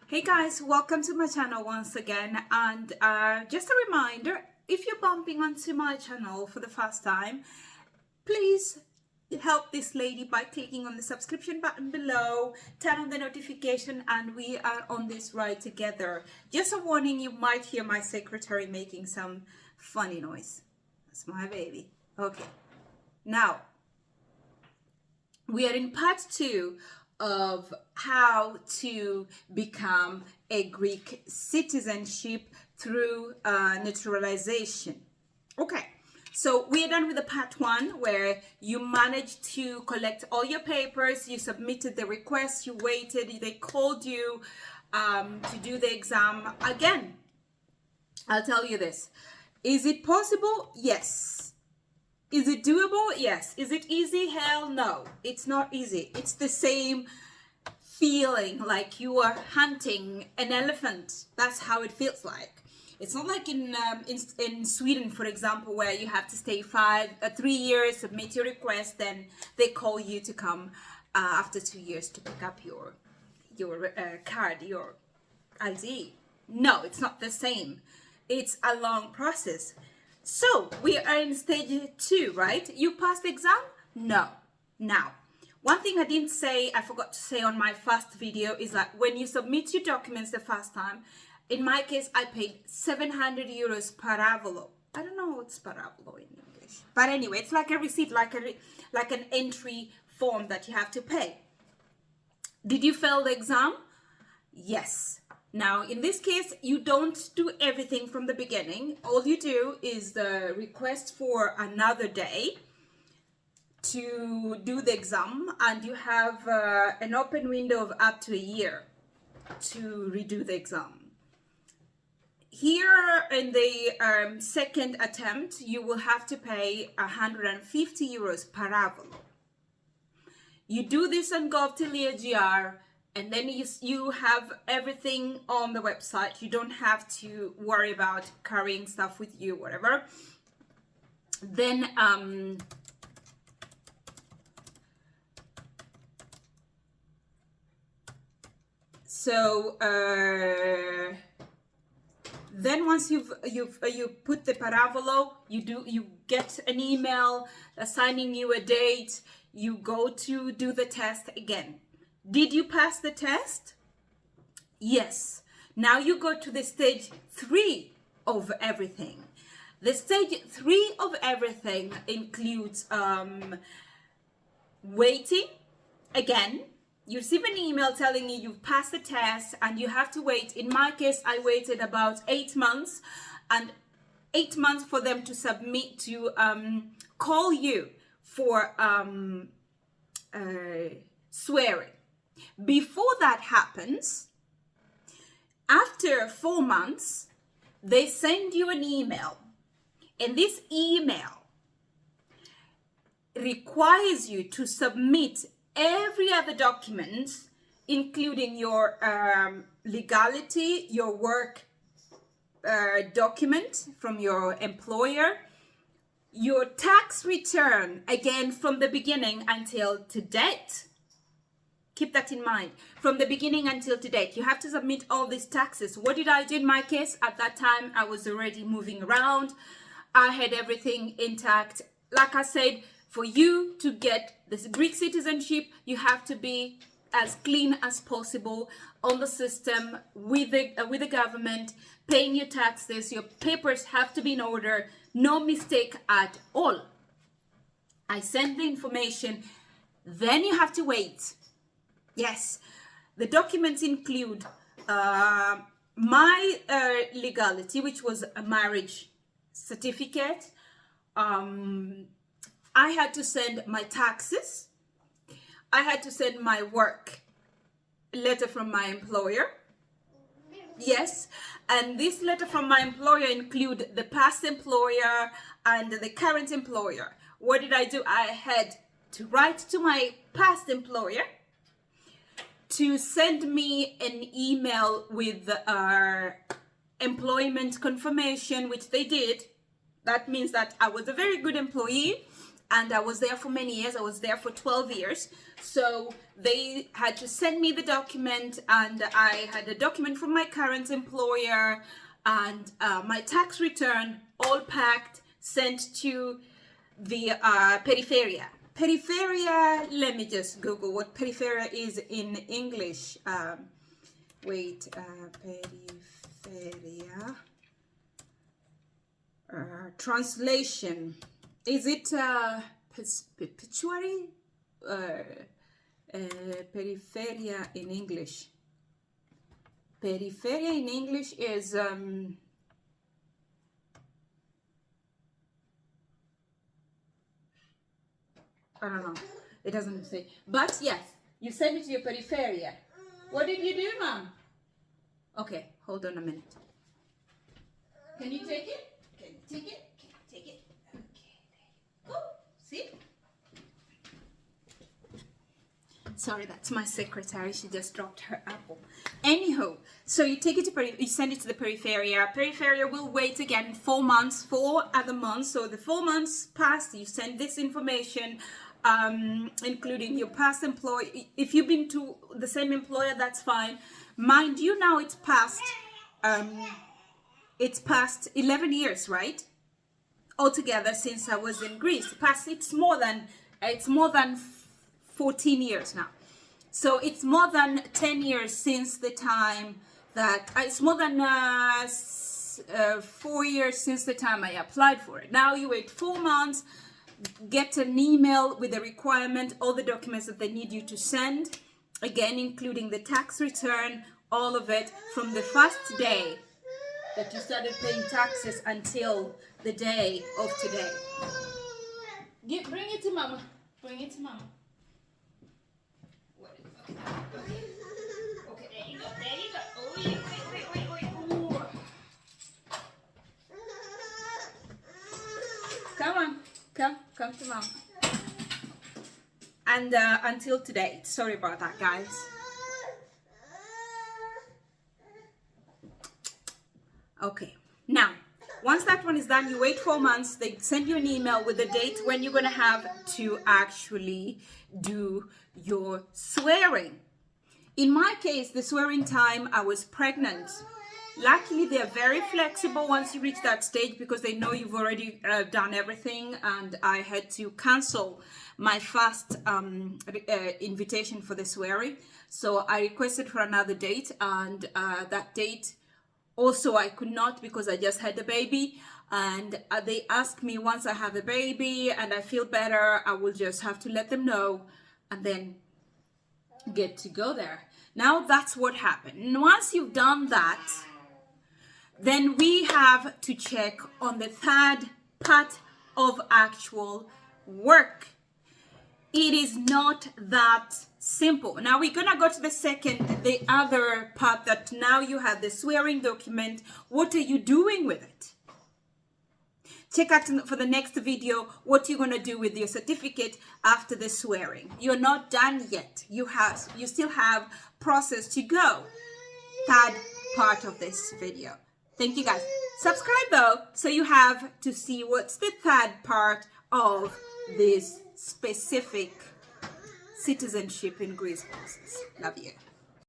Hey guys, welcome to my channel once again, and just a reminder, if you're bumping onto my channel for the first time, please help this lady by clicking on the subscription button below, turn on the notification, and we are on this ride together. Just a warning, you might hear my secretary making some funny noise. That's my baby. Okay, now we are in part 2 of how to become a Greek citizenship through naturalization. Okay, so we are done with the part 1 where you managed to collect all your papers, you submitted the request, you waited, they called you to do the exam. Again, I'll tell you this. Is it possible? Yes. Is it doable? Yes. Is it easy? Hell no. It's not easy. It's the same feeling like you are hunting an elephant. That's how it feels like. It's not like in Sweden, for example, where you have to stay 3 years, submit your request, then they call you to come after 2 years to pick up your card, your ID. No, it's not the same. It's a long process. So we are in stage 2, right? You passed the exam? No. Now, one thing I didn't say, I forgot to say on my first video, is that when you submit your documents the first time, in my case, I paid 700 euros per envelope. I don't know what's per envelope in English. But anyway, it's like a receipt, like an entry form that you have to pay. Did you fail the exam? Yes. Now, in this case, you don't do everything from the beginning. All you do is the request for another day to do the exam, and you have an open window of up to a year to redo the exam. Here in the second attempt, you will have to pay 150 euros per envelope. You do this on gov.gr, and then you have everything on the website. You don't have to worry about carrying stuff with you, whatever. Then then once you put the per envelope, you get an email assigning you a date. You go to do the test again. Did you pass the test? Yes. Now you go to the stage 3 of everything. The stage 3 of everything includes waiting. Again, you receive an email telling you you've passed the test and you have to wait. In my case, I waited about 8 months, and 8 months for them to submit, to call you for swearing. Before that happens, after 4 months, they send you an email, and this email requires you to submit every other document, including your legality, your work document from your employer, your tax return, again from the beginning until to date. Keep that in mind. From the beginning until to date, you have to submit all these taxes. What did I do in my case? At that time, I was already moving around. I had everything intact. Like I said, for you to get this Greek citizenship, you have to be as clean as possible on the system with the government, paying your taxes. Your papers have to be in order. No mistake at all. I send the information. Then you have to wait. Yes, the documents include my legality, which was a marriage certificate. I had to send my taxes. I had to send my work letter from my employer. Yes, and this letter from my employer include the past employer and the current employer. What did I do? I had to write to my past employer to send me an email with employment confirmation, which they did. That means that I was a very good employee and I was there for many years. I was there for 12 years. So they had to send me the document, and I had a document from my current employer and my tax return all packed, sent to the Periferia. Periferia, let me just Google what Periferia is in English. Periferia. Translation. Is it pituitary? Periferia in English. Periferia in English is I don't know. It doesn't say. But yes, you send it to your Periferia. What did you do, Mom? Okay, hold on a minute. Can you take it? Can you take it? Can you take it? Okay, there you go. See? Sorry, that's my secretary. She just dropped her apple. Anyhow, so you take it to you send it to the Periferia. Periferia will wait again 4 months, 4 other months. So the 4 months passed, you send this information, including your past employee. If you've been to the same employer, that's fine. Mind you, now it's past 11 years, right? Altogether since I was in Greece. It's more than 14 years now. So it's more than 10 years since the time that it's more than 4 years since the time I applied for it. Now you wait 4 months, get an email with the requirement, all the documents that they need you to send, again including the tax return, all of it, from the first day that you started paying taxes until the day of today. Bring it to Mama. Bring it to Mama. Okay, there you go. There you go. Oh, wait. Ooh. Come on. Come to Mom. And until today. Sorry about that, guys. Okay. Now, once that one is done, you wait 4 months. They send you an email with the date when you're going to have to actually do your swearing. In my case, the swearing time, I was pregnant. Luckily, they're very flexible once you reach that stage because they know you've already done everything, and I had to cancel my first invitation for the swearing. So I requested for another date, and that date also I could not because I just had the baby. And they asked me, once I have a baby and I feel better, I will just have to let them know and then get to go there. Now that's what happened. And once you've done that, then we have to check on the third part of actual work. It is not that simple. Now we're gonna go to the other part, that now you have the swearing document. What are you doing with it? Check out for the next video what you're going to do with your certificate after the swearing. You're not done yet. You still have process to go. Third part of this video. Thank you, guys. Subscribe though, so you have to see what's the third part of this specific citizenship in Greece process. Love you.